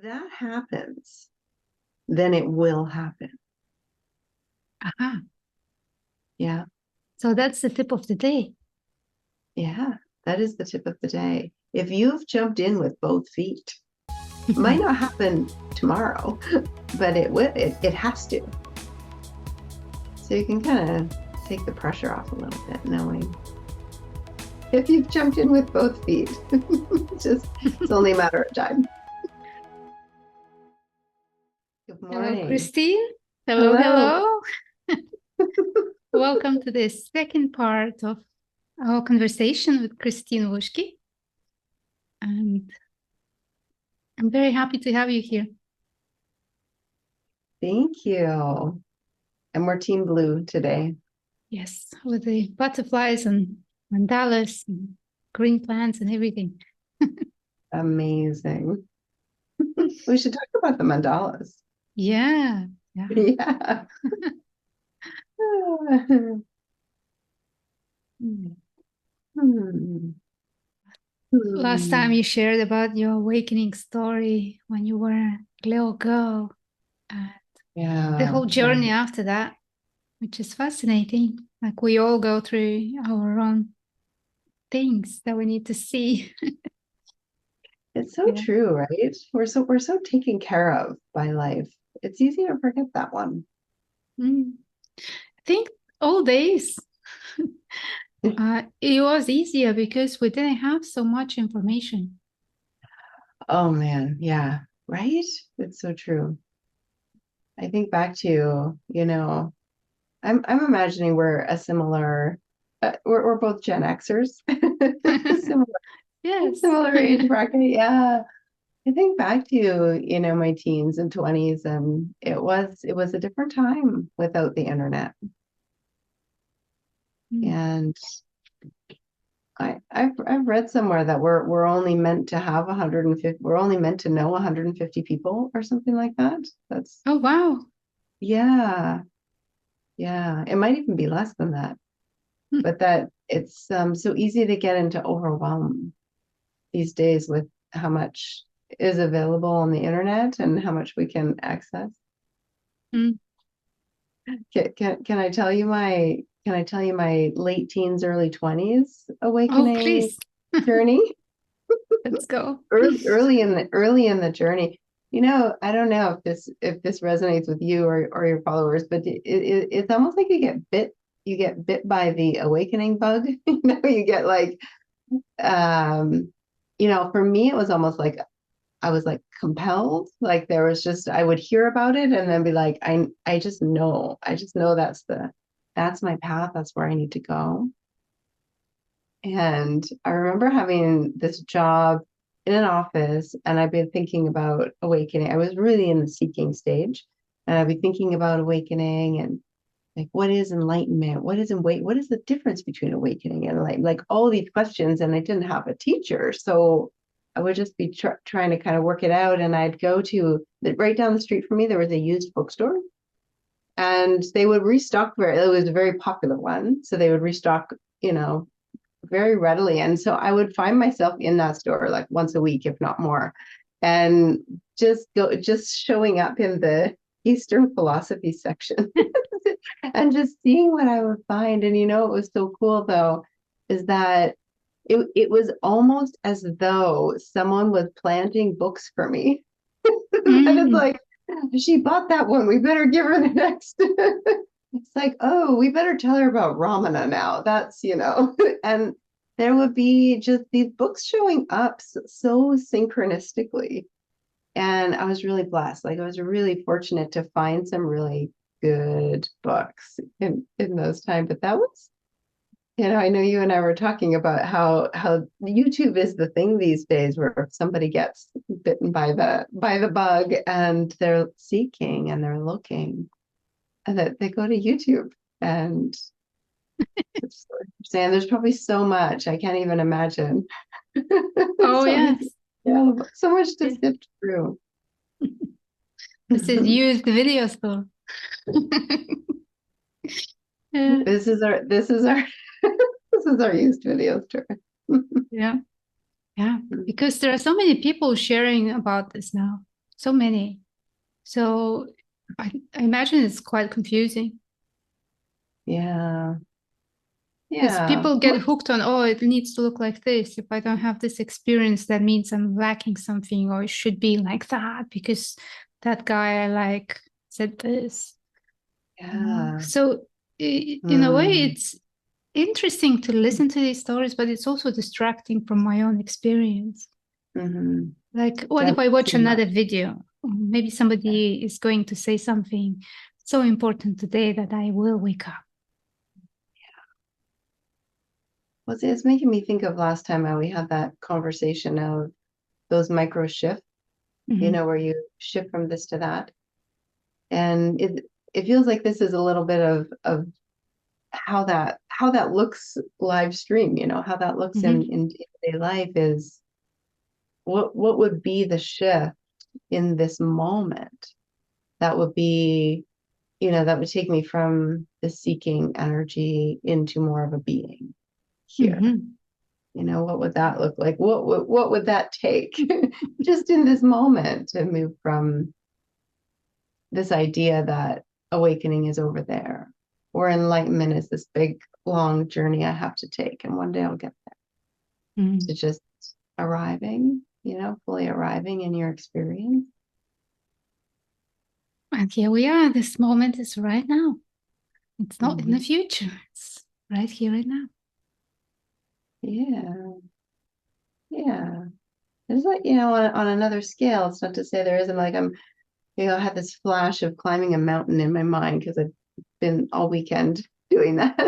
that happens, then it will happen. Aha. Yeah. So that's the tip of the day. Yeah. That is the tip of the day. If you've jumped in with both feet, might not happen tomorrow, but it has to. So you can kind of take the pressure off a little bit, knowing if you've jumped in with both feet, it's only a matter of time. Good Hello, morning. Christine. Hello, Hello. hello. Welcome to the second part of our conversation with Christine Wushke. And I'm very happy to have you here. Thank you. And we're Team Blue today. Yes, with the butterflies and mandalas and green plants and everything. Amazing. We should talk about the mandalas. Yeah, yeah. Yeah. Mm. Hmm. Last time Hmm. you shared about your awakening story when you were a little girl, and the Yeah. whole journey after that, which is fascinating. Like we all go through our own things that we need to see. It's so Yeah. true, right? We're so taken care of by life. It's easy to forget that one. Mm. I think all days it was easier because we didn't have so much information. Oh man, yeah, right? It's so true. I think back to, I'm imagining we're a similar, we're both Gen Xers, similar Yes. similar age bracket. Yeah, I think back to, my teens and 20s, and it was a different time without the internet. Mm. And I've read somewhere that we're only meant to have 150, we're only meant to know 150 people or something like that. That's Oh, wow. yeah, yeah. It might even be less than that, Mm. but that it's so easy to get into overwhelm these days with how much is available on the internet and how much we can access. Mm. Can I tell you my late teens, early 20s Oh, awakening please. journey? Let's go. Early in the journey. I don't know if this resonates with you or your followers, but it's almost like you get bit by the awakening bug. You get like for me it was almost like I was like compelled, like there was just I would hear about it and then be like, I just know that's my path, that's where I need to go. And I remember having this job in an office, and I've been thinking about awakening. I was really in the seeking stage, and I'd be thinking about awakening and like, what is enlightenment? What is the difference between awakening and enlightenment? Like all these questions, and I didn't have a teacher, so I would just be trying to kind of work it out. And I'd go to right down the street from me, there was a used bookstore, and they would restock it was a very popular one, so they would restock, very readily. And so I would find myself in that store like once a week, if not more, and just showing up in the Eastern philosophy section and just seeing what I would find. And what was so cool though is that it was almost as though someone was planting books for me. And it's Mm. like, she bought that one, we better give her the next. It's like, oh, we better tell her about Ramana now. That's, and there would be just these books showing up so synchronistically. And I was really blessed. Like I was really fortunate to find some really good books in those times. But that was, I know you and I were talking about how YouTube is the thing these days, where if somebody gets bitten by the bug and they're seeking and they're looking, and that they go to YouTube. And it's so interesting. There's probably so much I can't even imagine. Oh, So many, yes. yeah, so much to Yeah. sift through. This is used video store. Yeah. This is our this is our used video store. Yeah. Yeah. Because there are so many people sharing about this now. so many. So I imagine it's quite confusing. Yeah. Because Yeah. people get hooked on, oh, it needs to look like this. If I don't have this experience, that means I'm lacking something, or it should be like that because that guy I like said this. Yeah. So, in a way, Mm. it's interesting to listen to these stories, but it's also distracting from my own experience. Mm-hmm. Like, what if I Definitely watch too much. another video? Maybe somebody is going to say something so important today that I will wake up. Well, it's making me think of last time we had that conversation of those micro shifts, Mhm. where you shift from this to that. And it feels like this is a little bit of how that looks live stream, how that looks Mhm. in day-to-day life is what would be the shift in this moment that would be, that would take me from the seeking energy into more of a being here. Mhm. What would that look like? What would that take just in this moment to move from this idea that awakening is over there or enlightenment is this big long journey I have to take and one day I'll get there, to Mhm. just arriving, fully arriving in your experience. And here we are. This moment is right now. It's not in the Mhm. future. It's right here, right now. Yeah, yeah. It's like, on another scale, it's not to say there isn't like I had this flash of climbing a mountain in my mind because I've been all weekend doing that.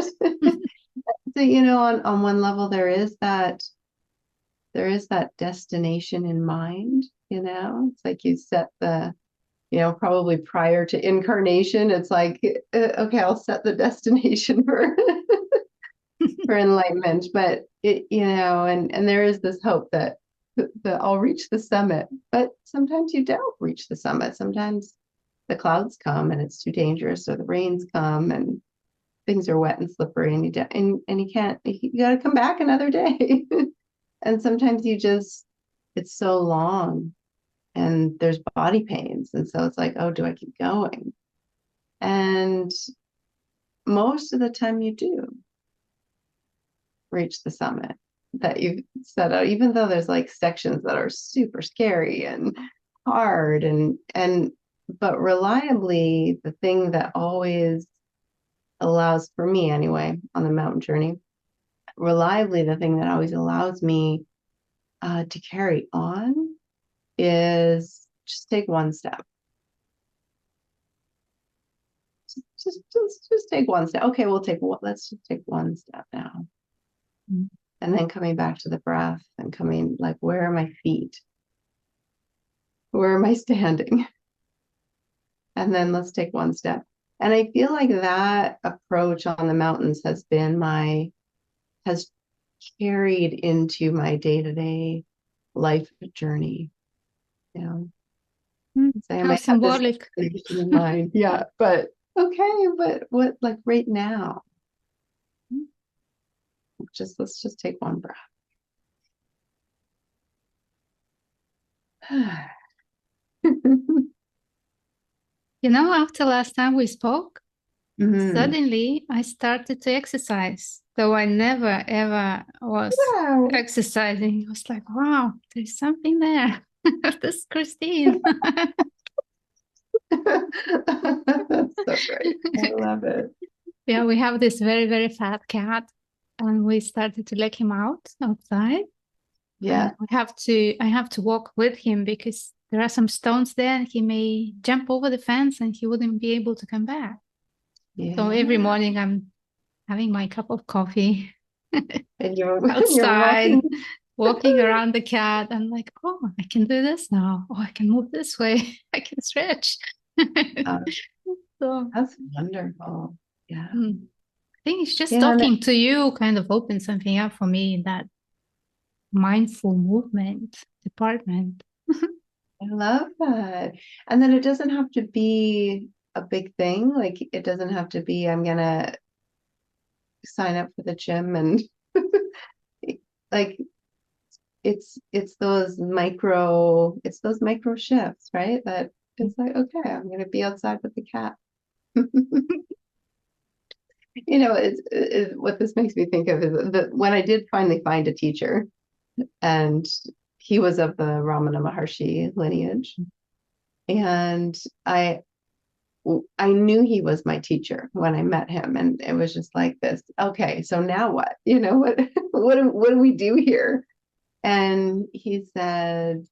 So, on one level, there is that destination in mind, it's like you set probably prior to incarnation, it's like, okay, I'll set the destination for enlightenment, but and there is this hope that I'll reach the summit, but sometimes you don't reach the summit. Sometimes the clouds come and it's too dangerous, or the rains come and things are wet and slippery, and you can't, you got to come back another day. And sometimes it's so long and there's body pains, and so it's like, oh, do I keep going? And most of the time you do reach the summit that you've set out, even though there's like sections that are super scary and hard, and but reliably, the thing that always allows, for me anyway, on the mountain journey, reliably, the thing that always allows me to carry on is just take one step. Just take one step. Okay, let's just take one step now. Mhm. And then coming back to the breath and coming, like, where are my feet? Where am I standing? And then let's take one step. And I feel like that approach on the mountains has carried into my day-to-day life journey. You know, so I How might have this symbolic. destination in mind. Yeah, but okay, but what, like right now? Let's just take one breath. After last time we spoke, Mhm. suddenly I started to exercise, though I never ever was Wow. exercising. I was like, wow, there's something there. This is Christine. That's so great. I love it. Yeah, we have this very, very fat cat, and we started to let him outside. And Yeah. I have to walk with him because there are some stones there and he may jump over the fence and he wouldn't be able to come back. So every Yeah. morning I'm having my cup of coffee And you're you're outside, walking. walking around the cat. I'm like, oh, I can do this now. Oh, I can move this way. I can stretch. Uh, So that's wonderful. Yeah. I think it's just Yeah. talking to you kind of opened something up for me in that mindful movement department. I love that. And then it doesn't have to be a big thing. Like it doesn't have to be, I'm gonna sign up for the gym and like it's those micro shifts, right? That it's like, okay, I'm gonna be outside with the cat. It's what this makes me think of is that when I did finally find a teacher, and he was of the Ramana Maharshi lineage, and I knew he was my teacher when I met him, and it was just like this. Okay, so now what? What what do we do here? And he said,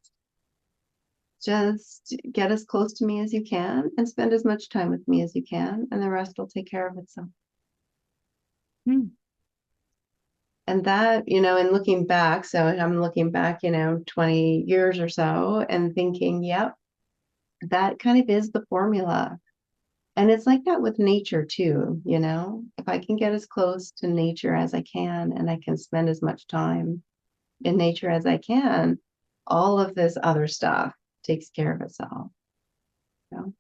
just get as close to me as you can and spend as much time with me as you can, and the rest will take care of itself. Mm. And that, and looking back, so I'm looking back, 20 years or so and thinking, yep, that kind of is the formula. And it's like that with nature too, if I can get as close to nature as I can and I can spend as much time in nature as I can, all of this other stuff takes care of itself.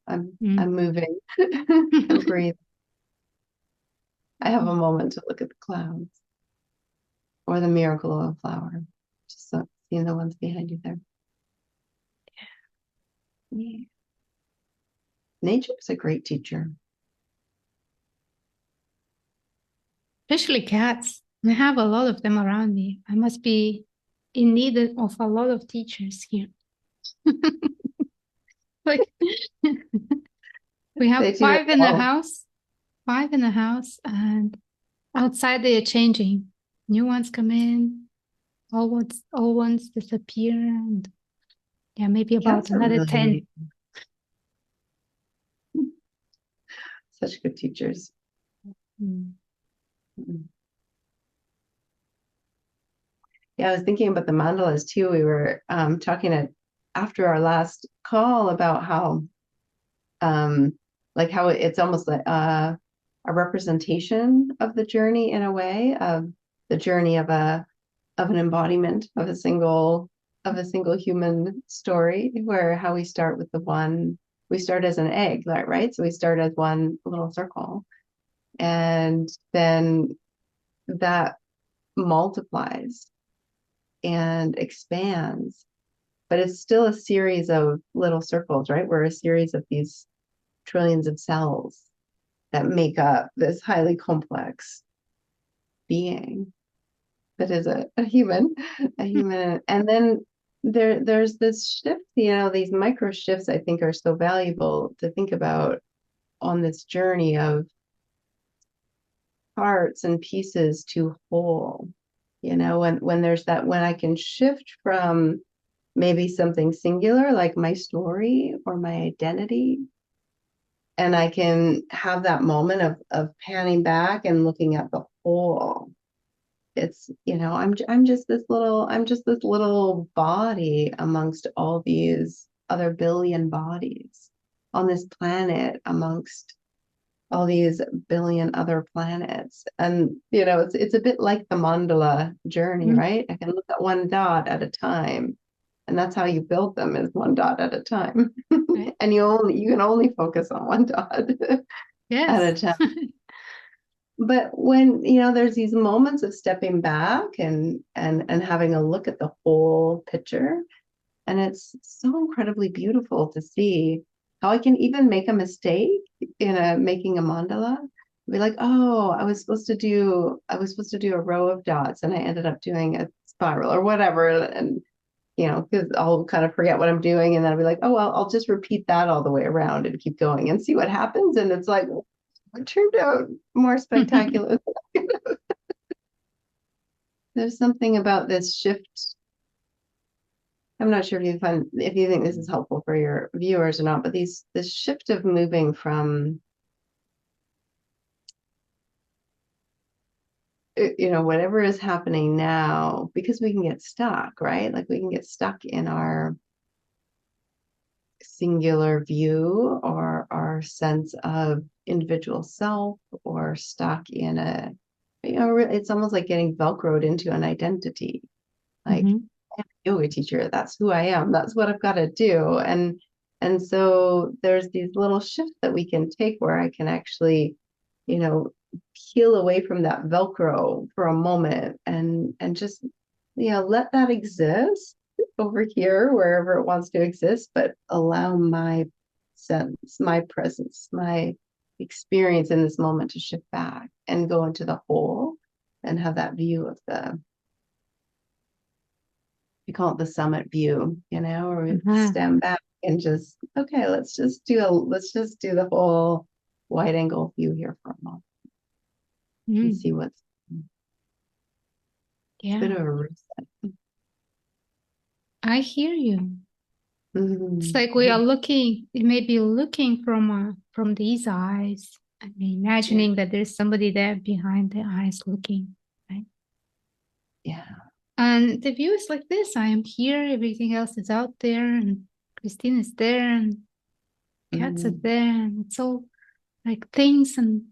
I'm moving and breathing. I have a moment to look at the clouds or the miracle of a flower. Just seeing the ones behind you there. Yeah. Nature is a great teacher. Especially cats. I have a lot of them around me. I must be in need of a lot of teachers here. Like we have They do it five in the well. house, and outside they are changing. New ones come in, all ones disappear, and yeah, maybe about Cats are another 10. really such good teachers. Mm. Mm. Yeah, I was thinking about the mandalas too. We were talking after our last call about how how it's almost like a representation of the journey in a way of the journey of an embodiment of a single human story, where how we start with we start as an egg, right? So we start as one little circle, and then that multiplies and expands, but it's still a series of little circles, right? We're a series of these trillions of cells that make up this highly complex being that is a human, and then there's this shift. These micro shifts I think are so valuable to think about on this journey of parts and pieces to whole. When there's when I can shift from maybe something singular like my story or my identity, and I can have that moment of panning back and looking at the whole. It's, I'm just this little body amongst all these other billion bodies on this planet, amongst all these billion other planets. And it's a bit like the mandala journey, right? I can look at one dot at a time, and that's how you build them, is one dot at a time. Right. And you can only focus on one dot at a Yes. time. But when, there's these moments of stepping back and having a look at the whole picture, and it's so incredibly beautiful to see how I can even make a mistake in making a mandala. Be like, oh, I was supposed to do a row of dots, and I ended up doing a spiral or whatever. And because I'll kind of forget what I'm doing, and then I'll be like, oh, well, I'll just repeat that all the way around and keep going and see what happens. And it's like, it turned out more spectacular. There's something about this shift. I'm not sure if you think this is helpful for your viewers or not, but this shift of moving from whatever is happening now, because we can get stuck, right? Like we can get stuck in our singular view or our sense of individual self, or stuck in it's almost like getting velcroed into an identity. Like, I'm a yoga teacher, that's who I am, that's what I've got to do. And so there's these little shifts that we can take where I can actually, peel away from that velcro for a moment and just let that exist over here, wherever it wants to exist, but allow my sense, my presence, my experience in this moment to shift back and go into the whole and have that view of we call it the summit view, or we stand back and just, okay, let's just do the whole wide angle view here for a moment and see what's a bit of a reset. I hear you. Mm-hmm. It's like we are looking, maybe looking from these eyes and imagining that there's somebody there behind the eyes looking, right? Yeah. And the view is like this. I am here, everything else is out there, and Christine is there, and cats are there, and it's all like things and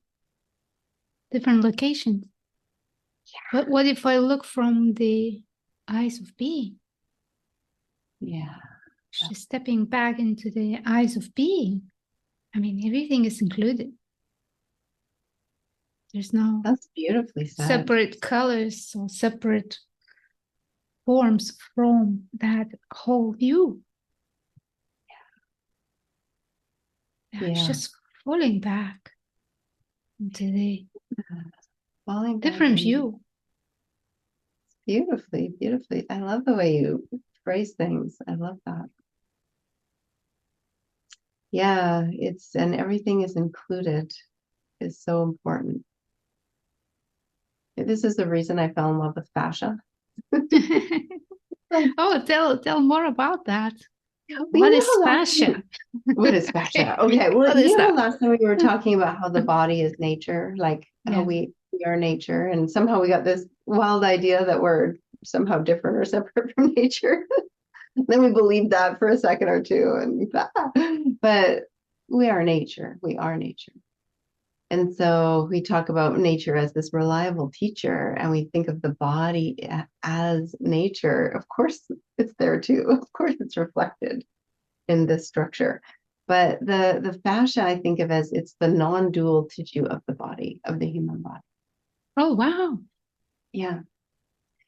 different locations. Yeah. But what if I look from the eyes of being? Yeah. Just stepping back into the eyes of being. I mean, everything is included. There's no That's beautifully said. Separate colors or separate forms from that whole view. Yeah. It's just falling back into the different view. Beautifully, beautifully. I love the way you phrase things. I love that. Yeah, and everything is included is so important. This is the reason I fell in love with fascia. Tell more about that. What is fascia? What is fascia? Okay, well, last time we were talking about how the body is nature, like how we are nature, and somehow we got this wild idea that we're somehow different or separate from nature. Then we believed that for a second or two, but we are nature. We are nature. And so we talk about nature as this reliable teacher, and we think of the body as nature. Of course, it's there too. Of course, it's reflected in this structure. But the fascia, I think of as it's the non-dual tissue of the body, of the human body. Oh, wow. Yeah.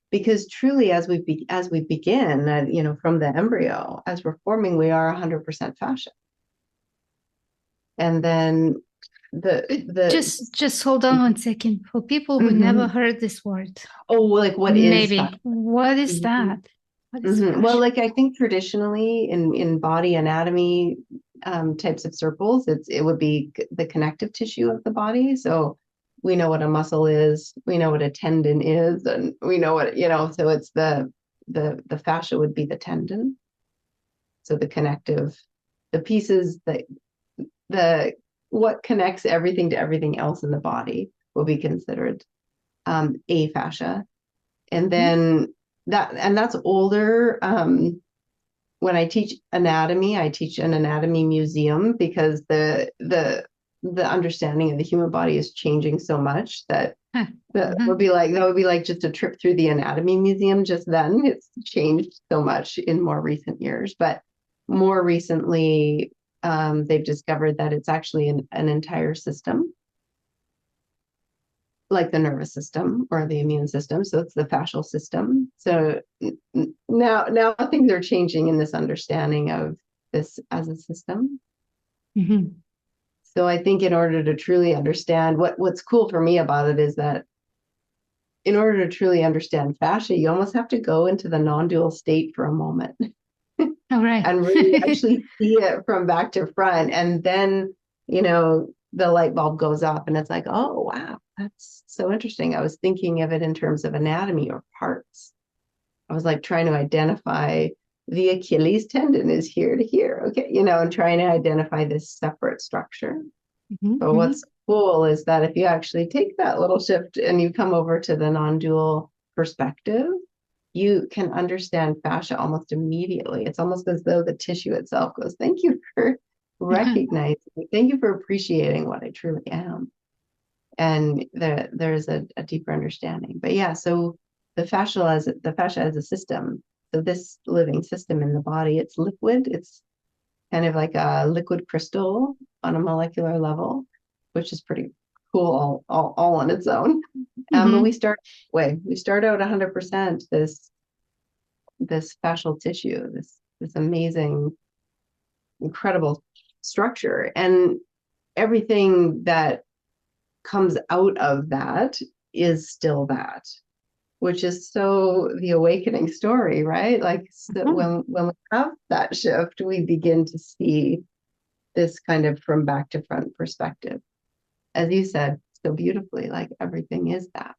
Because truly, as we begin, from the embryo, as we're forming, we are 100% fascia. And then just hold on one second for people who never heard this word. Oh, like what is fascia? What is that? What is Well, like I think traditionally in body anatomy types of circles, it would be the connective tissue of the body. So we know what a muscle is, we know what a tendon is, and we know what so it's the fascia would be the tendon. So the connective, the pieces that what connects everything to everything else in the body will be considered a fascia. And then that's older. When I teach anatomy, I teach an anatomy museum because the understanding of the human body is changing so much that that would be like just a trip through the anatomy museum just then. It's changed so much in more recent years, but more recently they've discovered that it's actually an entire system, like the nervous system or the immune system. So it's the fascial system. So now things are changing in this understanding of this as a system. So I think in order to truly understand what's cool for me about it is that in order to truly understand fascia, you almost have to go into the non-dual state for a moment. All right. And really actually see it from back to front. And then, the light bulb goes off and it's like, oh, wow, that's so interesting. I was thinking of it in terms of anatomy or parts. I was like trying to identify the Achilles tendon is here to here. Okay. And trying to identify this separate structure. But what's cool is that if you actually take that little shift and you come over to the non-dual perspective, you can understand fascia almost immediately. It's almost as though the tissue itself goes, thank you for recognizing, thank you for appreciating what I truly am. And there's a deeper understanding. But yeah, so the fascia as a system, so this living system in the body, it's liquid. It's kind of like a liquid crystal on a molecular level, which is pretty cool all on its own. But we start out 100% this this fascial tissue, this amazing, incredible structure. And everything that comes out of that is still that, which is so the awakening story, right? Like when we have that shift, we begin to see this kind of from back to front perspective. As you said so beautifully, like everything is that.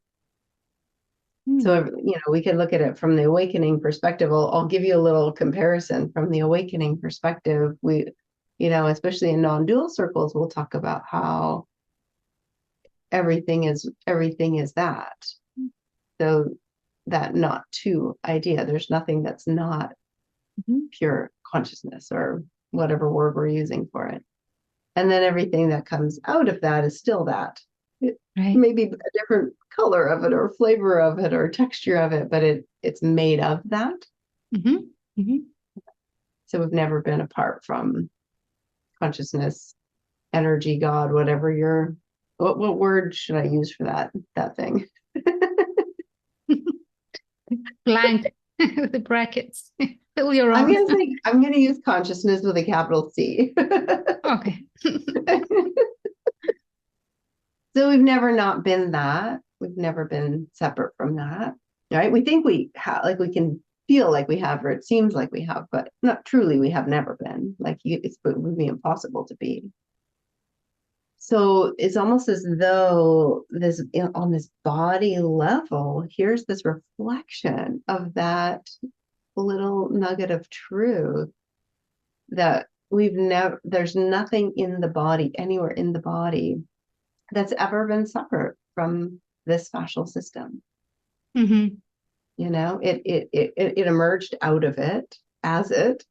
So, we can look at it from the awakening perspective. I'll give you a little comparison from the awakening perspective. We, especially in non-dual circles, we'll talk about how everything is that. So that not two idea, there's nothing that's not pure consciousness or whatever word we're using for it. And then everything that comes out of that is still that. It may be a different color of it or flavor of it or texture of it, but it's made of that. So we've never been apart from consciousness, energy, God, whatever what word should I use for that thing? Blank with the brackets. Fill your own. I'm gonna use consciousness with a capital C. Okay. So we've never not been that. We've never been separate from that, right? We think we have, like we can feel like we have, or it seems like we have, but not truly. We have never been. It would be impossible to be. So it's almost as though on this body level, here's this reflection of that little nugget of truth that there's nothing in the body, anywhere in the body, that's ever been separate from this fascial system. It emerged out of it as it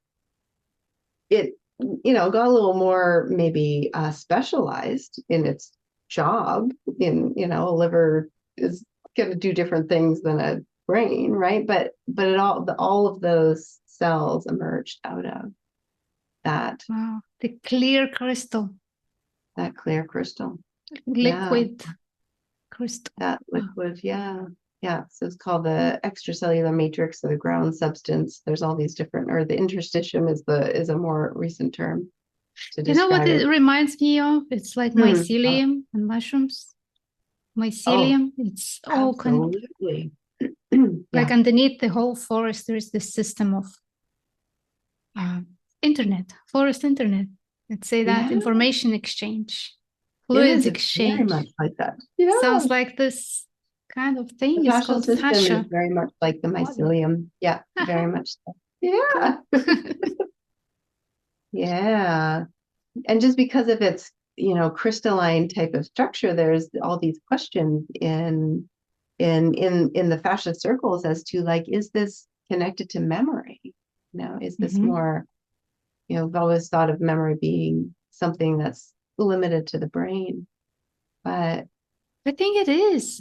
got a little more maybe specialized in its job. A liver is going to do different things than a brain, right? But all of those cells emerged out of that. Wow, the clear crystal. That clear crystal. Liquid crystal. That liquid, yeah. Yeah, so it's called the extracellular matrix, or the ground substance. There's all these different, or the interstitium is a more recent term to describe You know what it reminds me of? It's like mycelium and mushrooms. Mycelium, it's all absolutely. Like underneath the whole forest, there is this system of forest internet. Let's say that information exchange, fluids exchange. Very much like that. Sounds like this kind of thing. The It's fascial called system fascia. is very much like the mycelium. Yeah, very much so. Yeah. Yeah. And just because of its, crystalline type of structure, there's all these questions in the fascia circles as to, like, is this connected to memory? Is this more, I've always thought of memory being something that's limited to the brain, but I think it is.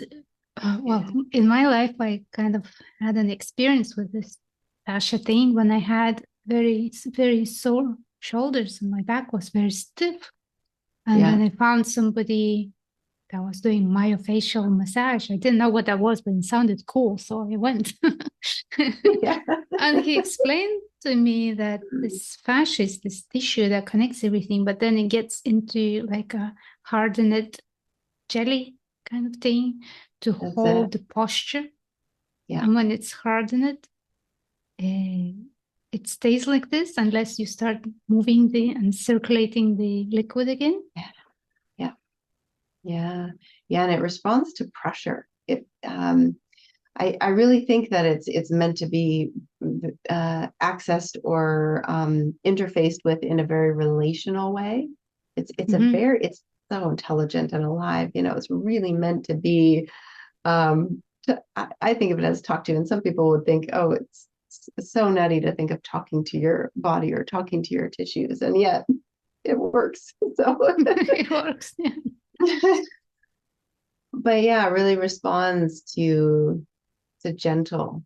In my life, I kind of had an experience with this fascia thing when I had very, very sore shoulders and my back was very stiff. And then I found somebody that was doing myofascial massage. I didn't know what that was, but it sounded cool, so I went. And he explained to me that this fascia is this tissue that connects everything, but then it gets into like a hardened jelly kind of thing to hold the posture. And when it's hardened, it stays like this unless you start moving and circulating the liquid again. Yeah, and it responds to pressure. I really think that it's meant to be accessed or interfaced with in a very relational way. It's so intelligent and alive. It's really meant to be. I think of it as talk to, and some people would think, oh, it's so nutty to think of talking to your body or talking to your tissues, and yet it works. So it works. Yeah. But yeah, it really responds to gentle,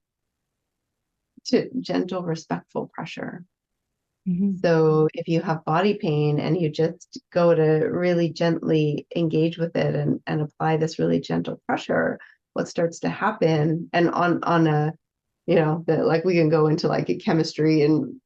respectful pressure. So if you have body pain and you just go to really gently engage with it and apply this really gentle pressure, what starts to happen, and on a that like we can go into like a chemistry and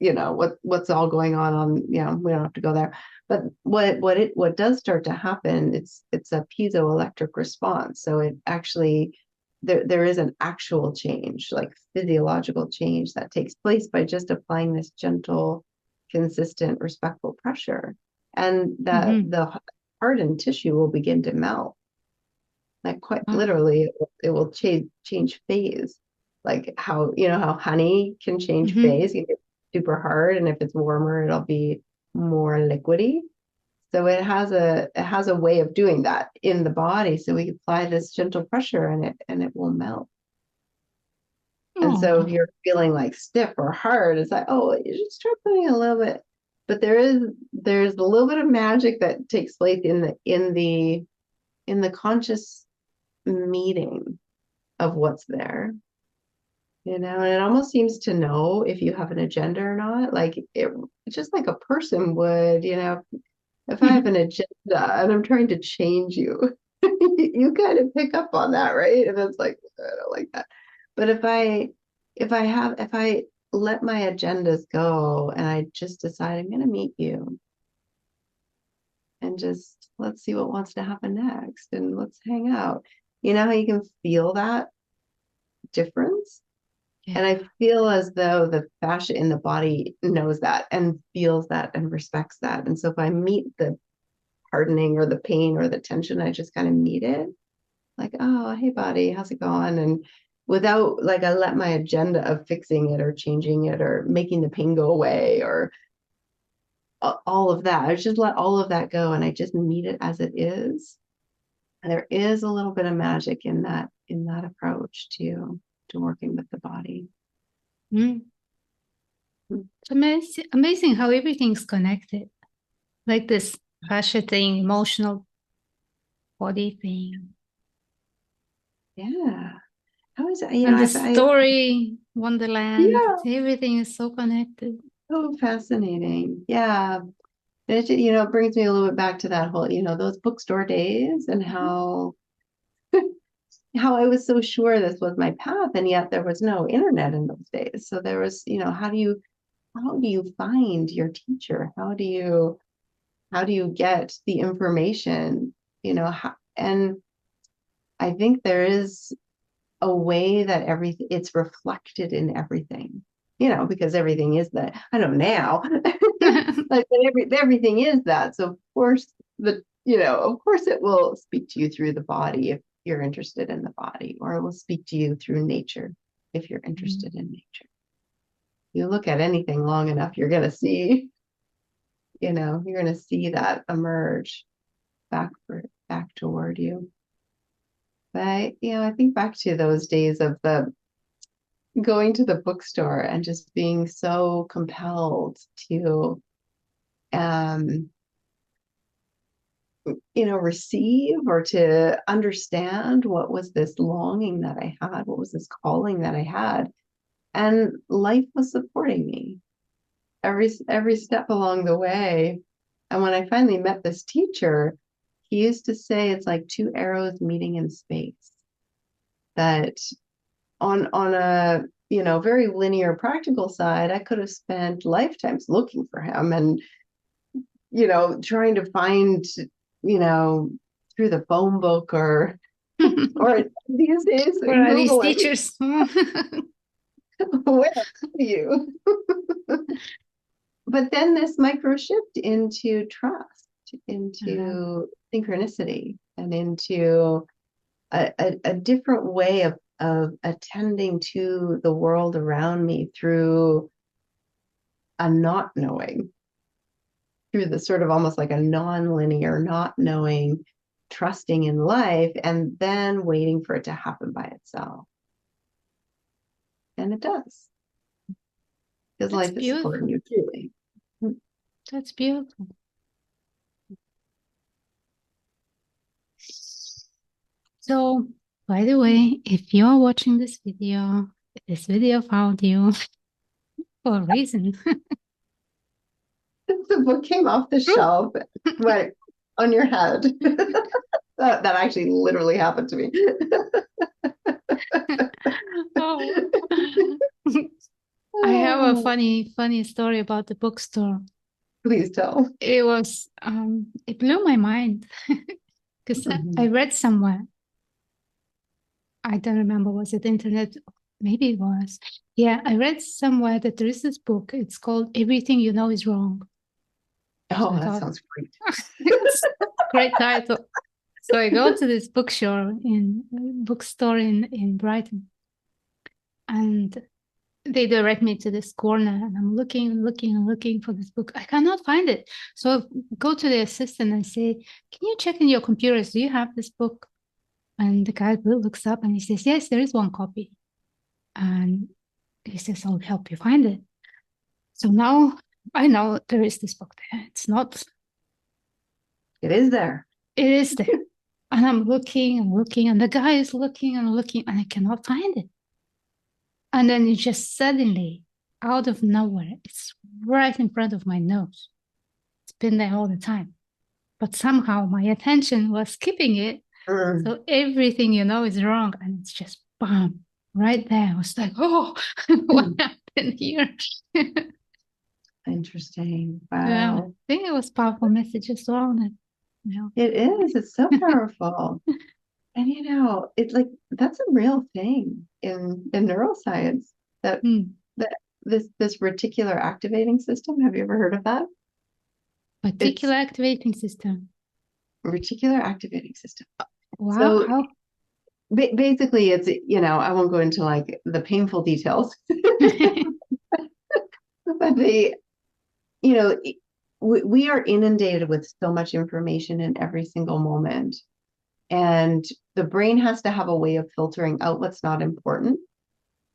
what's all going on, we don't have to go there. But what does start to happen, it's a piezoelectric response. So it actually there is an actual change, like physiological change that takes place by just applying this gentle, consistent, respectful pressure. And that Mm-hmm. the hardened tissue will begin to melt. Like quite Wow. literally, it will change phase. Like how honey can change Mm-hmm. phase. You get super hard, and if it's warmer, it'll be more liquidy. So it has a way of doing that in the body. So we apply this gentle pressure, and it will melt. And so if Oh, you're feeling like stiff or hard, it's like, oh, you just try putting a little bit. But there's a little bit of magic that takes place in the conscious meeting of what's there. And it almost seems to know if you have an agenda or not. Like just like a person would, if I have an agenda and I'm trying to change you, you kind of pick up on that, right? And it's like, I don't like that. But if I let my agendas go and I just decide I'm going to meet you and just let's see what wants to happen next and let's hang out. You know how you can feel that difference? yeah. And I feel as though the fascia in the body knows that and feels that and respects that. And so if I meet the hardening or the pain or the tension, I just kind of meet it. Like, oh, hey, body, how's it going? And without, like, I let my agenda of fixing it or changing it or making the pain go away or all of that. I just let all of that go and I just meet it as it is. And there is a little bit of magic in that approach to working with the body. Mm. It's amazing how everything's connected. Like this fascia thing, emotional body thing. Yeah. How is it? And the I story, Wonderland, yeah, everything is so connected. so fascinating. Yeah. And it brings me a little bit back to that whole, those bookstore days and how I was so sure this was my path, and yet there was no internet in those days. So there was, how do you find your teacher? How do you get the information? And I think there is a way that everything it's reflected in everything, because everything is that. I know now, like everything is that. So of course it will speak to you through the body if you're interested in the body, or it will speak to you through nature if you're interested in nature. You look at anything long enough, you're gonna see that emerge back toward you. But I think back to those days of the going to the bookstore and just being so compelled to um receive or to understand what was this longing that I had, what was this calling that I had. And life was supporting me every step along the way. And when I finally met this teacher, he used to say it's like two arrows meeting in space. That on a very linear practical side, I could have spent lifetimes looking for him and trying to find you know through the phone book or these days Where in are these Google, I can, teachers? where are you? But then this micro shift into trust, Uh-huh. into synchronicity, and into a different way of attending to the world around me through a not knowing, through the sort of almost like a non-linear not knowing, trusting in life, and then waiting for it to happen by itself. And it does, because That's life is supporting beautiful. you truly. That's beautiful. So, by the way, if you are watching this video found you for a reason. The book came off the True. shelf, went on your head. That actually literally happened to me. Oh. I have a funny story about the bookstore. Please tell. It was it blew my mind because I Mhm. read somewhere. I don't remember, was it internet? Maybe it was. Yeah, I read somewhere that there is this book. It's called Everything You Know Is Wrong. So Oh, I that thought sounds great. it's a great title. So I go to this bookstore in Brighton, and they direct me to this corner, and I'm looking and looking and looking for this book. I cannot find it. So I go to the assistant and say, "Can you check in your computers? Do you have this book?" And the guy looks up and he says, "Yes, there is one copy." And he says, "I'll help you find it." So now I know there is this book there. It's not, It is there. it is there. And I'm looking and looking, and the guy is looking and looking, and I cannot find it. And then it just suddenly, out of nowhere, it's right in front of my nose. It's been there all the time. But somehow my attention was skipping it. Mm. So everything you know is wrong. And it's just bam, right there. I was like, oh, what happened here? Interesting. Yeah, I Wow. think it was powerful message as well. That, you know. It is. It's so powerful. And it's like that's a real thing in neuroscience that Hmm. that this reticular activating system. Have you ever heard of that? It's Particular activating system. reticular activating system. Wow, So how? basically, it's I won't go into like the painful details, but you know we are inundated with so much information in every single moment, and the brain has to have a way of filtering out what's not important.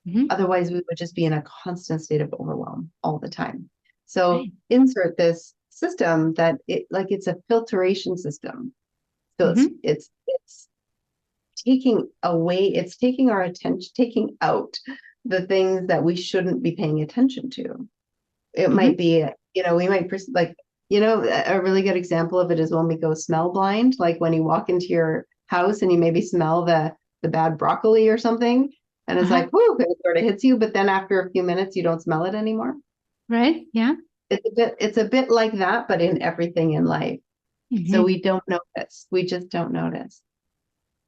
Mhm. Otherwise, we would just be in a constant state of overwhelm all the time. So Right. insert this system that it's a filtration system. So Mhm. it's taking away, it's taking our attention, taking out the things that we shouldn't be paying attention to. It might Mhm. be, we might like, a really good example of it is when we go smell blind, like when you walk into your house and you maybe smell the bad broccoli or something, and it's Uh-huh. like, whoo, it sort of hits you, but then after a few minutes you don't smell it anymore. Right. Yeah. It's a bit like that, but in everything in life. So Mhm. we don't notice. We just don't notice.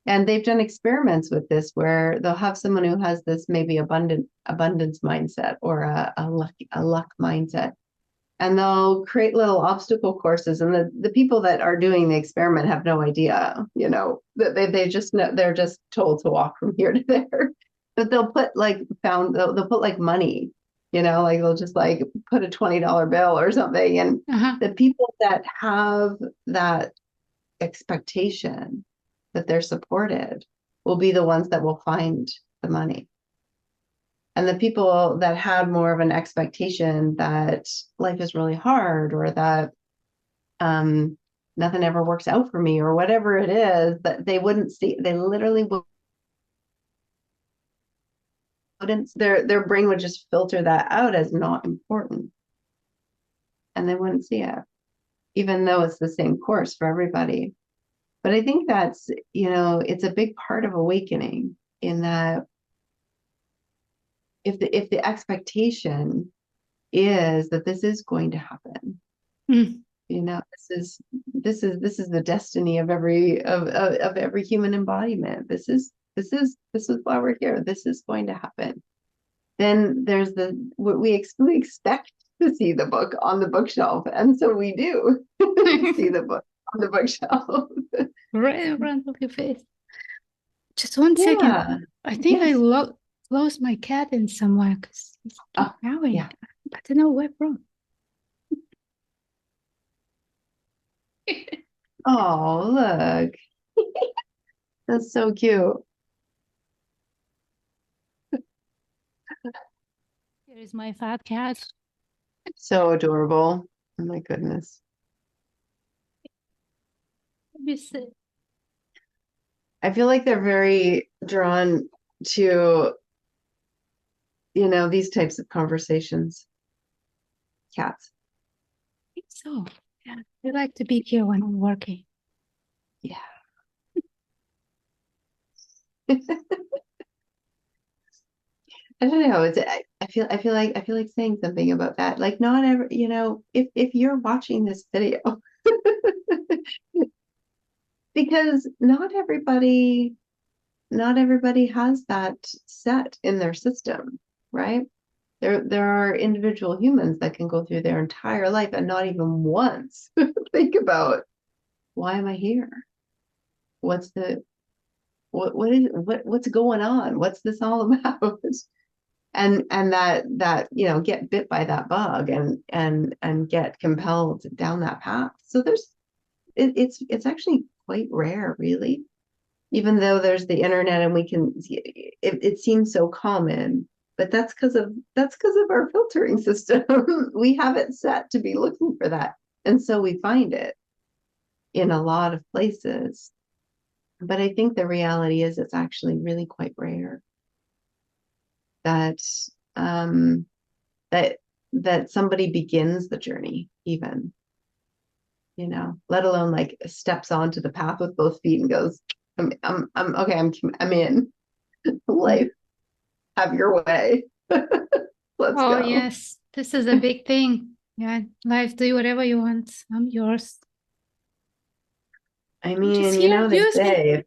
And they've done experiments with this where they'll have someone who has this maybe abundance mindset or a luck mindset, and they'll create little obstacle courses, and the people that are doing the experiment have no idea, that they just know, they're just told to walk from here to there. But they'll put like they'll put like money, like they'll just like put a $20 bill or something, and Uh-huh. the people that have that expectation that they're supported will be the ones that will find the money. And the people that had more of an expectation that life is really hard, or that um, nothing ever works out for me, or whatever it is, that they wouldn't see, they literally wouldn't, their brain would just filter that out as not important, and they wouldn't see it, even though it's the same course for everybody. But I think that's, it's a big part of awakening, in that if the expectation is that this is going to happen, Mm. this is the destiny of every human embodiment. This is why we're here. This is going to happen. Then there's we expect to see the book on the bookshelf, and so we do see the book on the bookshelf. Right in front of your face. Just 1 second. Yeah. I think I Yes. lost my cat in somewhere because he's keep Oh, meowing. yeah. I don't know where from. Oh, look. That's so cute. Here is my fat cat. So adorable. Oh my goodness. Maybe sit. I feel like they're very drawn to, these types of conversations. Cats. So, yeah, they like to be here when I'm working. Yeah. I don't know. I feel like saying something about that. Like not every, if you're watching this video, because not everybody has that set in their system, right? There are individual humans that can go through their entire life and not even once think about, why am I here? What's the what's going on? What's this all about? And that get bit by that bug and get compelled down that path. So it's actually quite rare, really, even though there's the internet and we can it seems so common, but that's because of our filtering system. We have it set to be looking for that, and so we find it in a lot of places. But I think the reality is it's actually really quite rare that um that that somebody begins the journey, even, let alone like steps onto the path with both feet and goes, I'm okay, I'm in. Life, have your way. Let's Oh, go. yes, this is a big thing. Yeah, life, do whatever you want. I'm yours. I I'm just mean, here. they Use me. say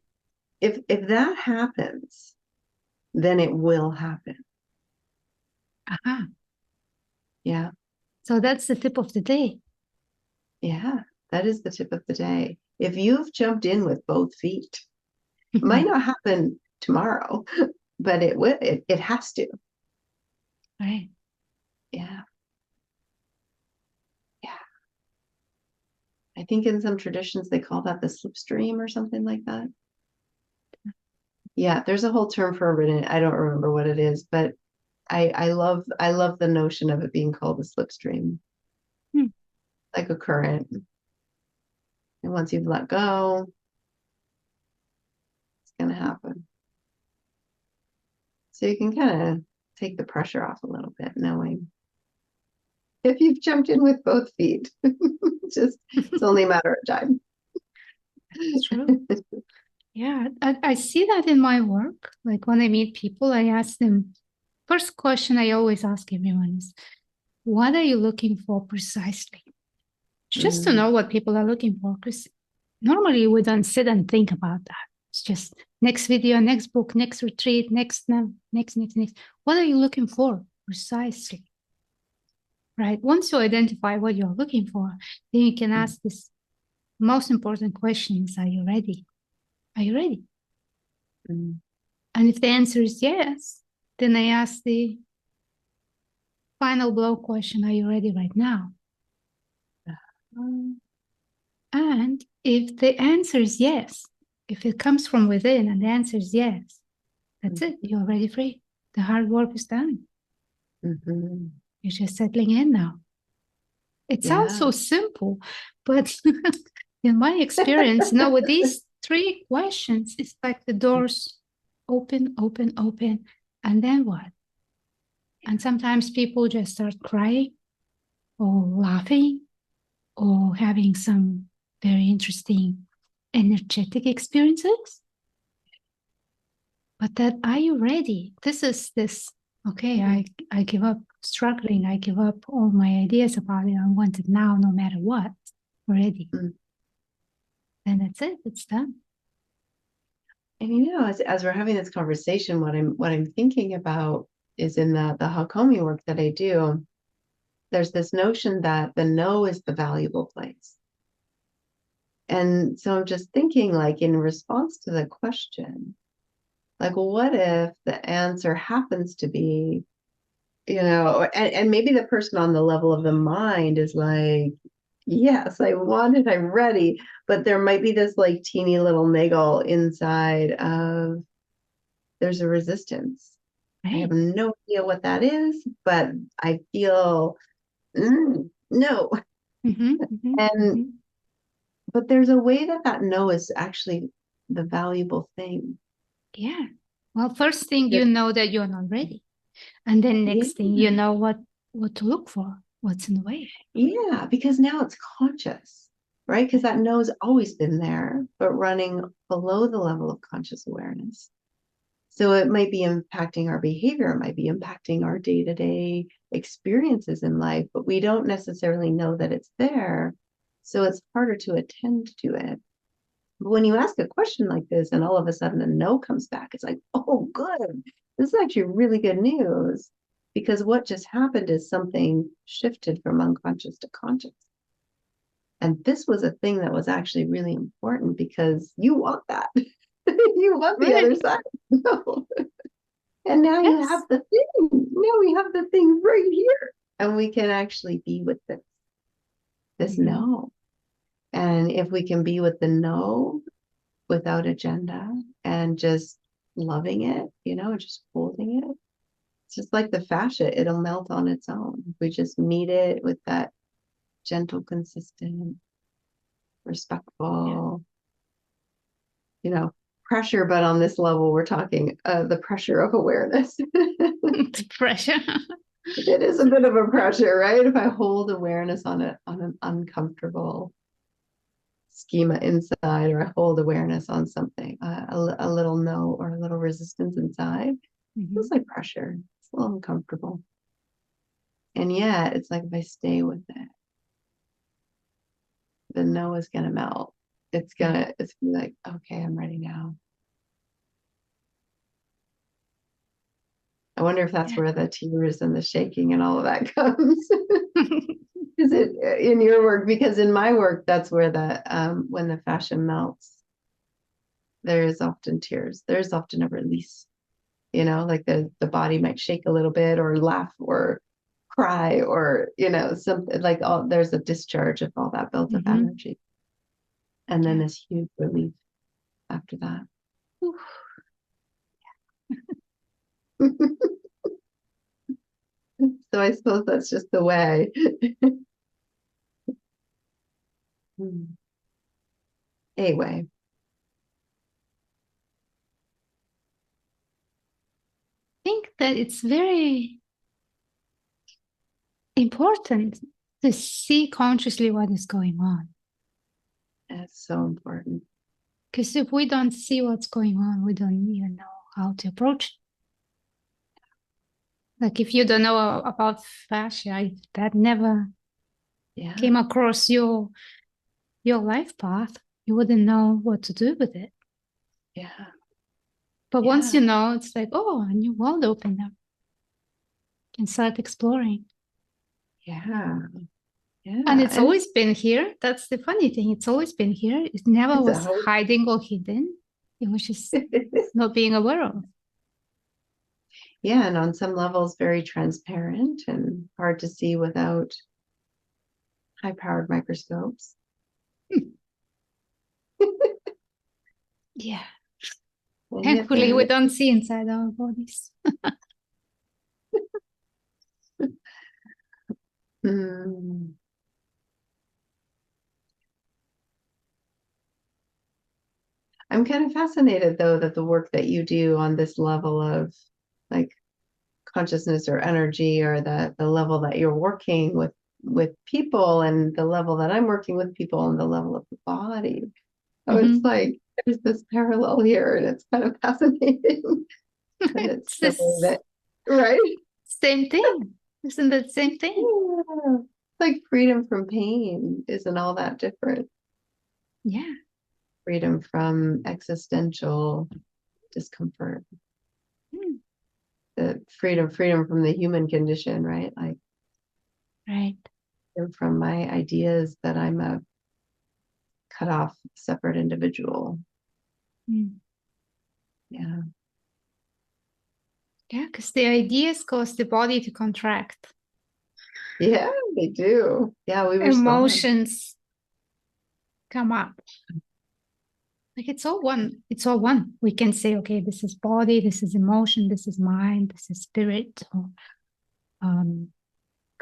if that happens, then it will happen. Aha. Yeah, So that's the tip of the day. yeah, that is the tip of the day. If you've jumped in with both feet, it might not happen tomorrow, but it will. It has to. Right. Yeah, yeah. I think in some traditions they call that the slipstream or something like that. Yeah, there's a whole term for it. I don't remember what it is, but I love the notion of it being called a slipstream, Hmm. like a current. And once you've let go, it's gonna happen. So you can kind of take the pressure off a little bit, knowing if you've jumped in with both feet, it's only a matter of time. It's true. Yeah, I see that in my work. Like when I meet people, I ask them, first question I always ask everyone is, what are you looking for precisely? Just to Mm, know what people are looking for, because normally we don't sit and think about that. It's just next video, next book, next retreat, next. What are you looking for precisely? Right? Once you identify what you're looking for, then you can mm, ask this most important questions. Are you ready? Are you ready? mm. And if the answer is yes, then I ask the final blow question, are you ready right now? Um, And if the answer is yes, if it comes from within and the answer is yes, that's it. You're already free. The hard work is done. mhm. You're just settling in now. It sounds Yeah. so simple, but in my experience, with these three questions, it's like the doors open, open, open. And then what? And sometimes people just start crying or laughing or having some very interesting energetic experiences. But that, are you ready? This is this. Okay, I give up struggling. I give up all my ideas about it. I want it now, no matter what. Ready. Mm. And that's it. It's done. And as we're having this conversation, what I'm thinking about is in the Hakomi work that I do, there's this notion that the no is the valuable place. And so I'm just thinking, like, in response to the question, like, what if the answer happens to be, and maybe the person on the level of the mind is like, yes, I want it, I'm ready. But there might be this like teeny little niggle inside of, there's a resistance. I have Right. no idea what that is, but I feel no. Mm-hmm, mm-hmm, And mm-hmm. but there's a way that no is actually the valuable thing. Yeah. Well, first thing you Because know that you're not ready. And then yeah, next thing you know what to look for, what's in the way. yeah, because now it's conscious, right? Because that no has always been there, but running below the level of conscious awareness. So it might be impacting our behavior, it might be impacting our day-to-day experiences in life, but we don't necessarily know that it's there. So it's harder to attend to it. But when you ask a question like this and all of a sudden a no comes back, it's like, oh, good. This is actually really good news. Because what just happened is something shifted from unconscious to conscious. And this was a thing that was actually really important because you want that. You want the Right. other side. No. And now you have Yes. the thing. Now we have the thing right here. And we can actually be with this Mm-hmm. no. And if we can be with the no without agenda and just loving it, just holding it, it's just like the fascia, it'll melt on its own. If we just meet it with that gentle, consistent, Yeah. respectful, pressure, but on this level, we're talking the pressure of awareness. The pressure. It is a bit of a pressure, right? If I hold awareness on an uncomfortable schema inside, or I hold awareness on something, a little no or a little resistance inside, Mm-hmm. it's like pressure. It's a little uncomfortable. And yet, it's like if I stay with it, the no is gonna melt. Yeah. It's gonna be like, okay, I'm ready now. I wonder if that's Yeah. where the tears and the shaking and all of that comes. Is it in your work? Because in my work, that's where when the fascia melts, there is often tears. There's often a release, like the body might shake a little bit or laugh or cry or, something like there's a discharge of all that built up Mm-hmm. energy. And then Yeah. this huge relief after that. So I suppose that's just the way. Anyway, Think that it's very important to see consciously what is going on. it's so important. Because if we don't see what's going on, we don't even know how to approach it. Like if you don't know about fascia, if that never Yeah, came across your life path, you wouldn't know what to do with it. yeah, But once yeah, you know, it's like, oh, a new world opened up. You can start exploring. yeah, And yeah. it's always been here. That's the funny thing. It's always been here. It never It's was out. hiding or hidden. It was just not being aware of. Yeah, and on some levels, very transparent and hard to see without high-powered microscopes. Yeah. And yet Thankfully, there we it don't is. see inside our bodies. Hmm. I'm kind of fascinated though that the work that you do on this level of like consciousness or energy, or the level that you're working with people, and the level that I'm working with people, and the level of the body. Oh, it's Mm-hmm. like there's this parallel here, and it's kind of fascinating that it's It's the way the that, right? same thing. Isn't it the same thing? Yeah. Like freedom from pain isn't all that different. Yeah. Freedom from existential discomfort, Mm. the freedom from the human condition, right? Like Right. from my ideas that I'm a cut off, separate individual. Mm. Yeah. Yeah, because the ideas cause the body to contract. Yeah, they do. Yeah, we respond. Emotions come up. Like it's all one. It's all one. We can say, okay, this is body, this is emotion, this is mind, this is spirit, or um,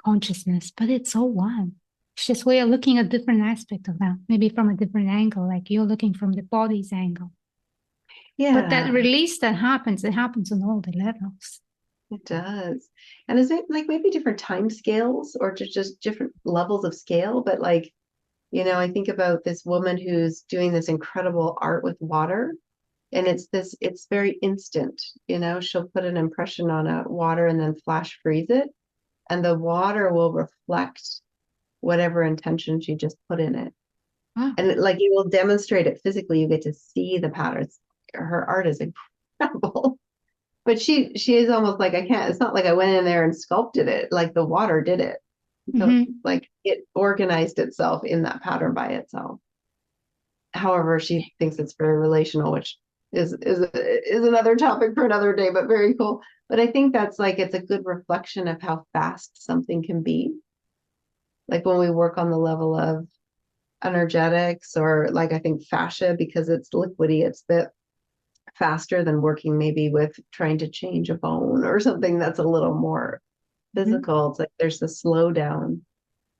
consciousness, but it's all one. It's just we are looking at different aspect of that, maybe from a different angle, like you're looking from the body's angle. But that Yeah, release that happens, it happens on all the levels. it does. And is it like maybe different time scales or just different levels of scale? But I think about this woman who's doing this incredible art with water. And it's very instant, she'll put an impression on a water and then flash freeze it. And the water will reflect whatever intention she just put in it. Wow. And it will demonstrate it physically. You get to see the patterns. Her art is incredible. But she is almost like, it's not like I went in there and sculpted it, like the water did it. So like it organized itself in that pattern by itself. However, she thinks it's very relational, which is another topic for another day, but very cool. But I think that's it's a good reflection of how fast something can be. Like when we work on the level of energetics, or I think fascia, because it's liquidy, it's a bit faster than working maybe with trying to change a bone or something that's a little more physical. It's like there's the slowdown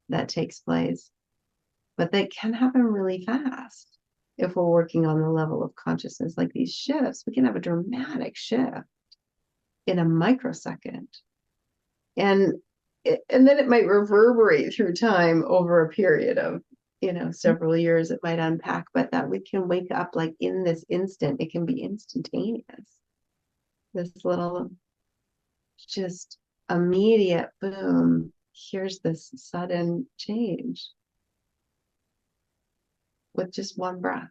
that takes place, but they can happen really fast. If we're working on the level of consciousness, like these shifts, we can have a dramatic shift in a microsecond. And then it might reverberate through time over a period of, several years. It might unpack, but that we can wake up in this instant. It can be instantaneous. This little, just immediate boom. Here's this sudden change with just one breath.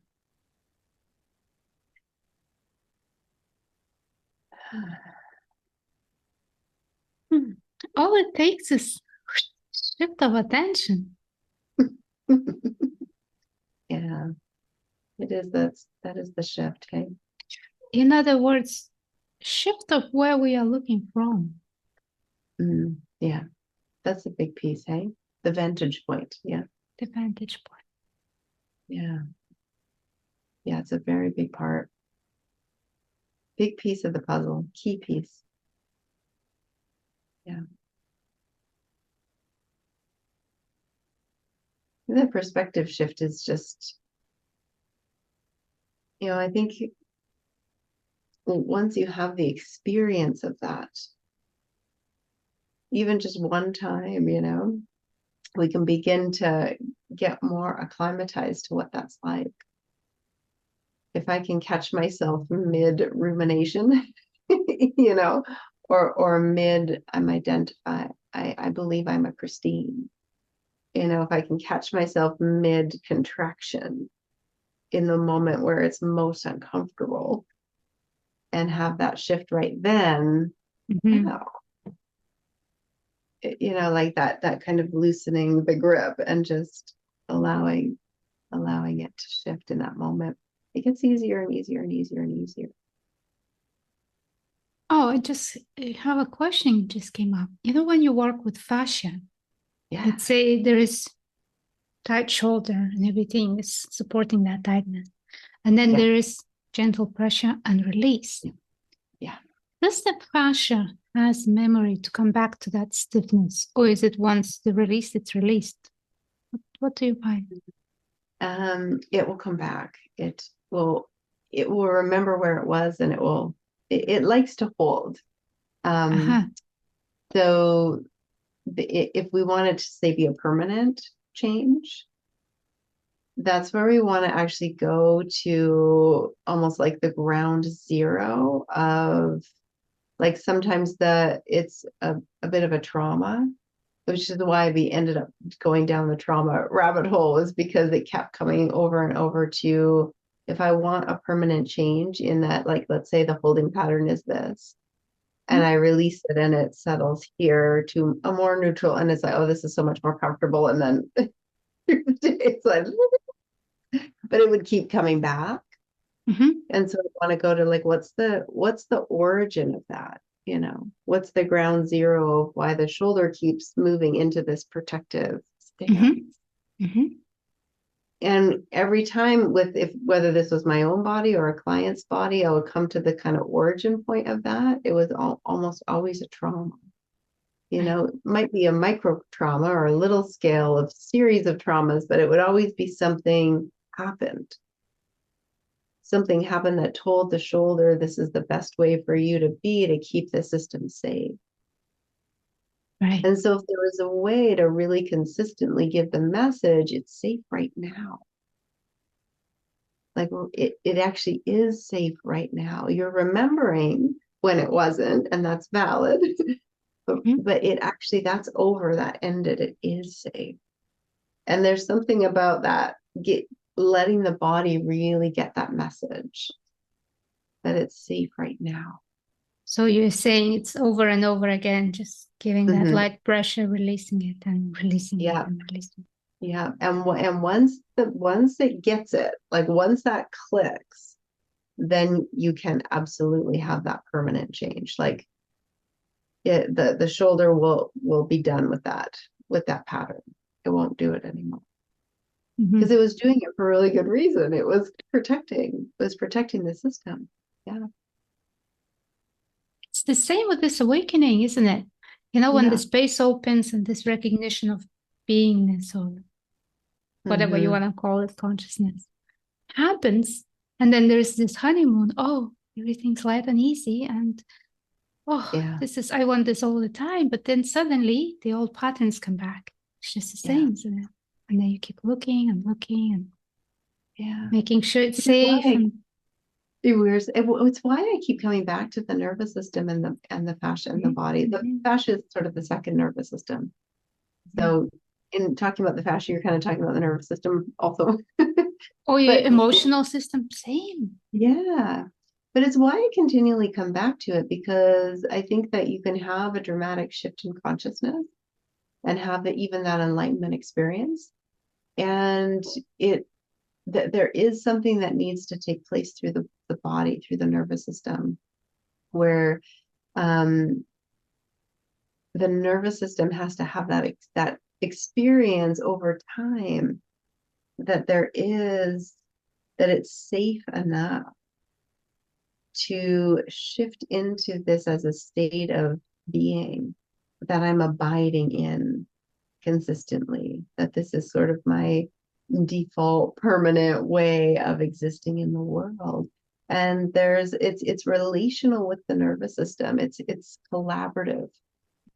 All it takes is shift of attention. Yeah, it is. That is the shift. Hey. In other words, shift of where we are looking from. Yeah, that's a big piece. Hey, the vantage point. Yeah, the vantage point. Yeah, it's a very big part. Big piece of the puzzle. Key piece. Yeah. The perspective shift is just, I think once you have the experience of that, even just one time, we can begin to get more acclimatized to what that's like. If I can catch myself mid rumination, or mid, I believe I'm a Christine. If I can catch myself mid contraction in the moment where it's most uncomfortable and have that shift right then, wow. That kind of loosening the grip and just allowing it to shift in that moment. It gets easier and easier and easier and easier. Oh, I have a question just came up. When you work with fascia, let's say there is tight shoulder and everything is supporting that tightness. And then there is gentle pressure and release. Yeah. Does the fascia has memory to come back to that stiffness? Or is it once the release, it's released? What do you find? It will come back. It will remember where it was, and it likes to hold. So if we wanted to say be a permanent change, that's where we want to actually go to almost like the ground zero of sometimes it's a bit of a trauma, which is why we ended up going down the trauma rabbit hole, is because it kept coming over and over to, if I want a permanent change in that, let's say the holding pattern is this, and I release it and it settles here to a more neutral, and it's like, oh, this is so much more comfortable. And then it's like, but it would keep coming back. And so I want to go to what's the origin of that? What's the ground zero of why the shoulder keeps moving into this protective stance? And every time whether this was my own body or a client's body, I would come to the kind of origin point of that. It was almost always a trauma. It might be a micro trauma or a little scale of series of traumas, but it would always be something happened. Something happened that told the shoulder, this is the best way for you to be to keep the system safe. Right. And so if there was a way to really consistently give the message, it's safe right now. Like it actually is safe right now. You're remembering when it wasn't, and that's valid. Mhm. But it actually, that's over, that ended, it is safe. And there's something about that, letting the body really get that message that it's safe right now. So you're saying it's over and over again, just giving that Hmm. light pressure, releasing it and releasing it Yeah. and releasing it. Yeah. And once it gets it, like once that clicks, then you can absolutely have that permanent change. Like the shoulder will be done with that pattern. It won't do it anymore. Because Mhm. it was doing it for a really good reason. It was protecting the system. Yeah. It's the same with this awakening, isn't it? You know, when the Yeah. space opens and this recognition of beingness or whatever you Hmm. want to call it, consciousness happens. And then there's this honeymoon. Oh, everything's light and easy. And oh, Yeah. I want this all the time. But then suddenly the old patterns come back. It's just the Yeah. same, isn't it? And then you keep looking and looking and Yeah. making sure it's Which is safe. why And it's why I keep coming back to the nervous system and the fascia and the Mhm, body. The mhm. fascia is sort of the second nervous system. Yeah. So in talking about the fascia, you're kind of talking about the nervous system also. Oh, your But emotional system, same. yeah, but it's why I continually come back to it, because I think that you can have a dramatic shift in consciousness and have even that enlightenment experience. And it that there is something that needs to take place through the body, through the nervous system, where um, the nervous system has to have that experience over time, that that it's safe enough to shift into this as a state of being that I'm abiding in consistently, that this is sort of my default permanent way of existing in the world. And it's relational with the nervous system. It's collaborative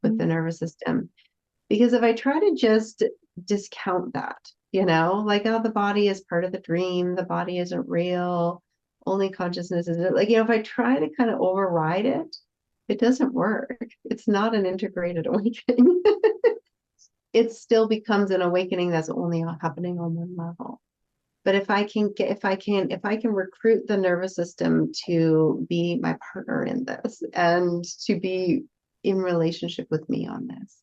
with Mhm. the nervous system. Because if I try to just discount that, like, oh, the body is part of the dream, the body isn't real, only consciousness is it. Like, if I try to kind of override it, it doesn't work. It's not an integrated awakening. It still becomes an awakening that's only happening on one level. But if I can recruit the nervous system to be my partner in this and to be in relationship with me on this,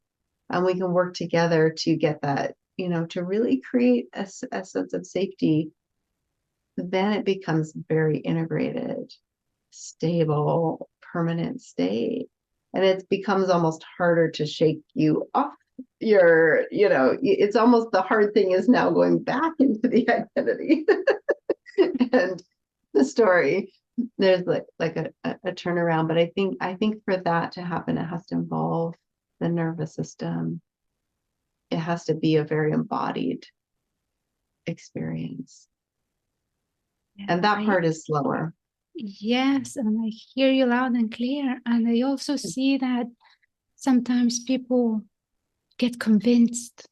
and we can work together to get that, to really create a sense of safety, then it becomes very integrated, stable, permanent state. And it becomes almost harder to shake you off it's almost, the hard thing is now going back into the identity and the story. There's like a turnaround, but I think for that to happen, it has to involve the nervous system. It has to be a very embodied experience, Yeah, and that part is slower. yes, and I hear you loud and clear. And I also see that sometimes people get convinced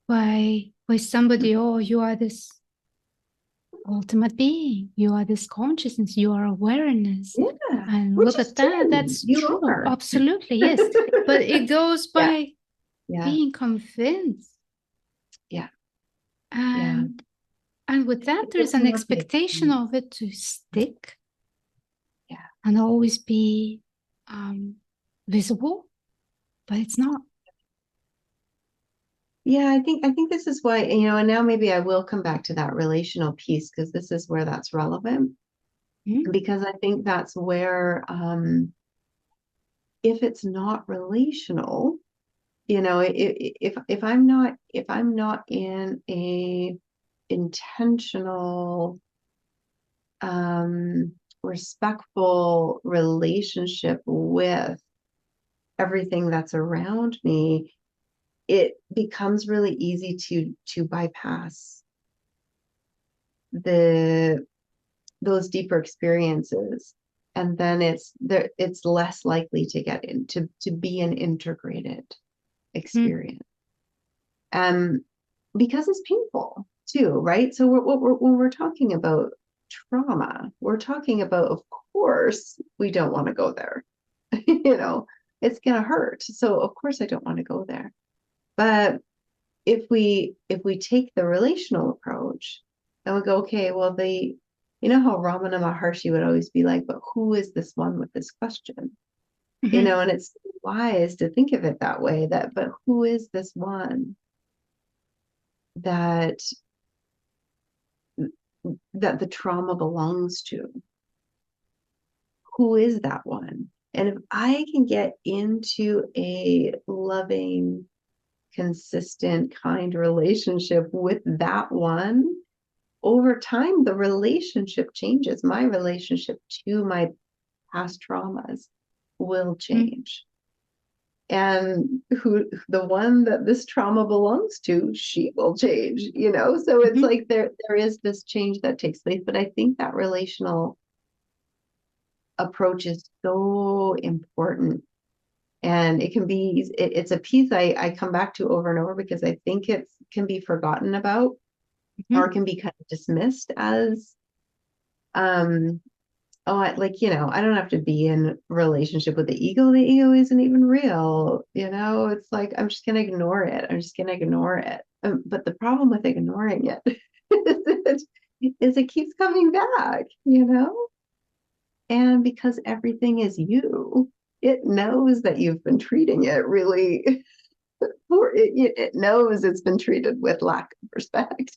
by somebody, oh, you are this ultimate being, you are this consciousness, you are awareness. Yeah, And which look is at that, true. that's You true. are. Absolutely, yes. But it goes Yeah, by yeah, being convinced. yeah, yeah. And with that, It there's gets an more big. expectation of it to stick Yeah. and always be um, visible, but it's not. Yeah, I think this is why, and now maybe I will come back to that relational piece, because this is where that's relevant. Mhm. Because I think that's where, if it's not relational, if I'm not in a intentional, respectful relationship with everything that's around me, it becomes really easy to bypass the those deeper experiences, and then it's less likely to get into to be an integrated Mhm. experience, um because it's painful too, right? So when we're talking about trauma. We're talking about, of course, we don't want to go there. It's going to hurt. So of course I don't want to go there. But if we take the relational approach and we go, okay, well, how Ramana Maharshi would always be like, but who is this one with this question? And it's wise to think of it that way, but who is this one that the trauma belongs to? Who is that one? And if I can get into a loving, consistent, kind relationship with that one, over time, the relationship changes. My relationship to my past traumas will change. And the one that this trauma belongs to, she will change, So it's like there is this change that takes place. But I think that relational approach is so important. And it can be, it's a piece I come back to over and over because I think it can be forgotten about or it can be kind of dismissed as, I don't have to be in relationship with the ego. The ego isn't even real. It's like, I'm just going to ignore it. But the problem with ignoring it is it keeps coming back, And because everything is you, it knows that you've been treating it really, it knows it's been treated with lack of respect.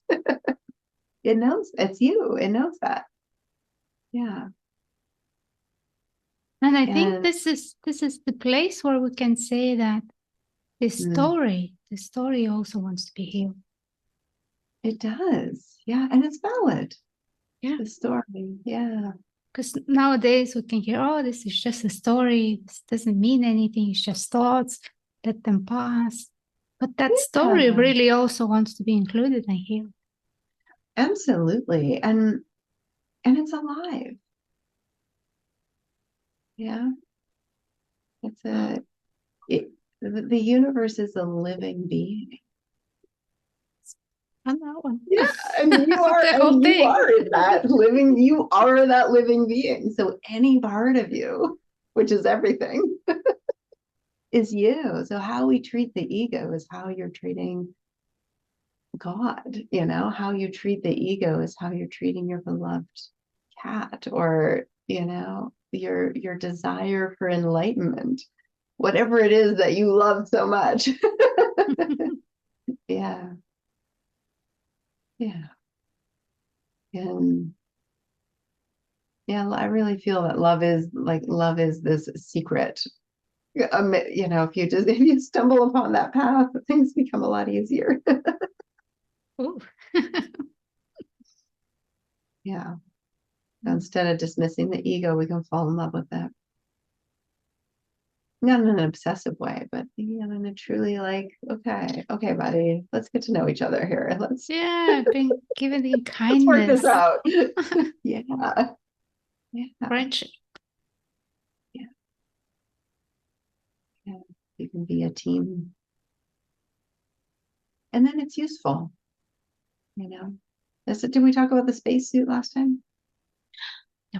It knows it's you. It knows that. Yeah. And I think this is the place where we can say that the story also wants to be healed. It does. Yeah. And it's valid. Yeah. The story. Yeah. Because nowadays we can hear, oh, this is just a story. This doesn't mean anything. It's just thoughts. Let them pass. But that story really also wants to be included and healed. Absolutely. And it's alive. Yeah. The universe is a living being. On that one. Yeah, and you are in that living, you are that living being. So any part of you, which is everything, is you. So how we treat the ego is how you're treating God, how you treat the ego is how you're treating your beloved cat or, your desire for enlightenment, whatever it is that you love so much. Yeah. Yeah. And yeah, I really feel that love is this secret. If you stumble upon that path, things become a lot easier. Yeah. Instead of dismissing the ego, we can fall in love with it. Not in an obsessive way, but in a truly okay, buddy, let's get to know each other here. Being given in kindness. Let's work this out. Yeah. Friendship. Yeah. You can be a team. And then it's useful. Did we talk about the spacesuit last time? No.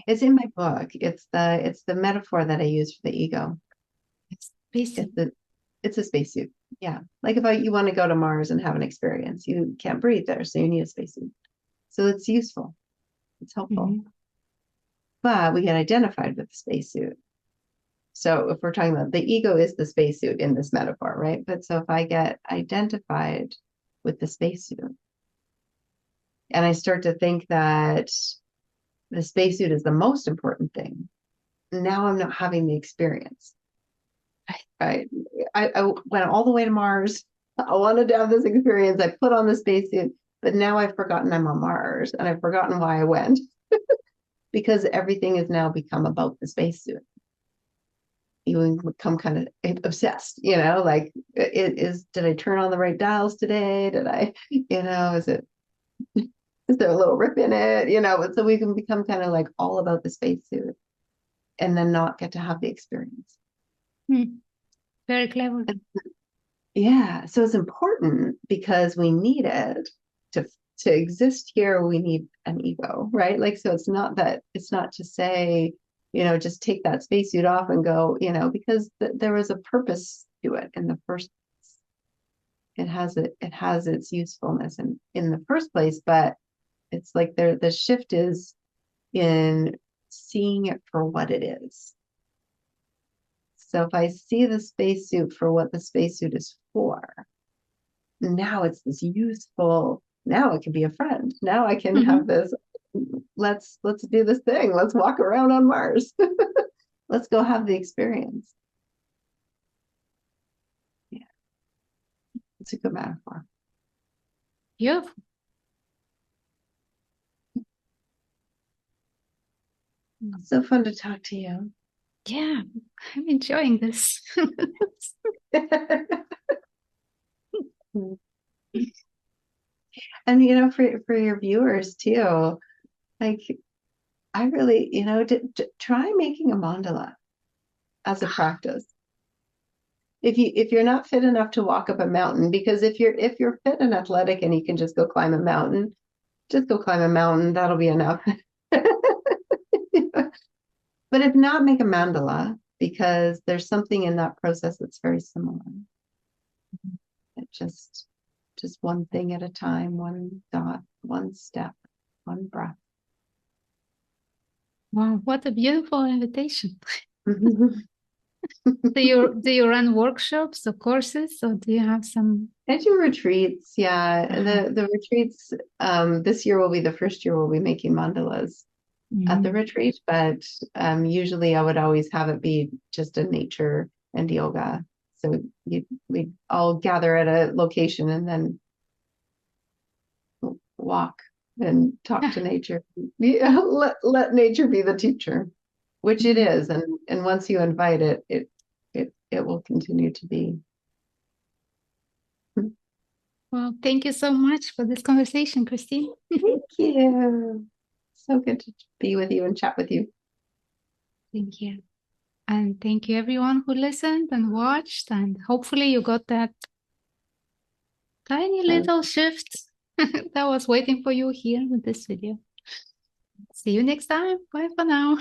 It's in my book. It's the metaphor that I use for the ego. It's a spacesuit. Yeah. Like if you want to go to Mars and have an experience, you can't breathe there, so you need a spacesuit. So it's useful. It's helpful. But we get identified with the spacesuit. So if we're talking about the ego is the spacesuit in this metaphor, right? But so if I get identified with the spacesuit and I start to think that the spacesuit is the most important thing, now I'm not having the experience. Right? I went all the way to Mars. I wanted to have this experience. I put on the spacesuit, but now I've forgotten I'm on Mars and I've forgotten why I went because everything has now become about the spacesuit. You become kind of obsessed, did I turn on the right dials today? Did I, is there a little rip in it? So we can become kind of like all about the spacesuit and then not get to have the experience. Very clever. Yeah. So it's important because we need it to exist here, we need an ego, right? Like, so it's not to say, just take that spacesuit off and go, because there was a purpose to it in the first place. It has its usefulness in the first place, but it's like the shift is in seeing it for what it is. So if I see the spacesuit for what the spacesuit is for, now it's this useful, now it can be a friend. Now I can have this, let's do this thing. Let's walk around on Mars. Let's go have the experience. Yeah. It's a good metaphor. Beautiful. So fun to talk to you. Yeah, I'm enjoying this. And for your viewers too, like I really, try making a mandala as a practice. If you're not fit enough to walk up a mountain, because if you're fit and athletic and you can just go climb a mountain, just go climb a mountain, that'll be enough. But if not, make a mandala, because there's something in that process that's very similar. It just one thing at a time, one dot, one step, one breath. Wow, what a beautiful invitation. Do you run workshops or courses, or do you have some? I do retreats, yeah. The retreats, this year will be the first year we'll be making mandalas at the retreat, but usually I would always have it be just a nature and yoga. So we all gather at a location and then walk and talk to nature. Let nature be the teacher, which it is. And once you invite it, it will continue to be. Well, thank you so much for this conversation, Christine. Thank you. So good to be with you and chat with you. Thank you. And thank you everyone who listened and watched, and hopefully you got that tiny little shift that was waiting for you here with this video. See you next time. Bye for now.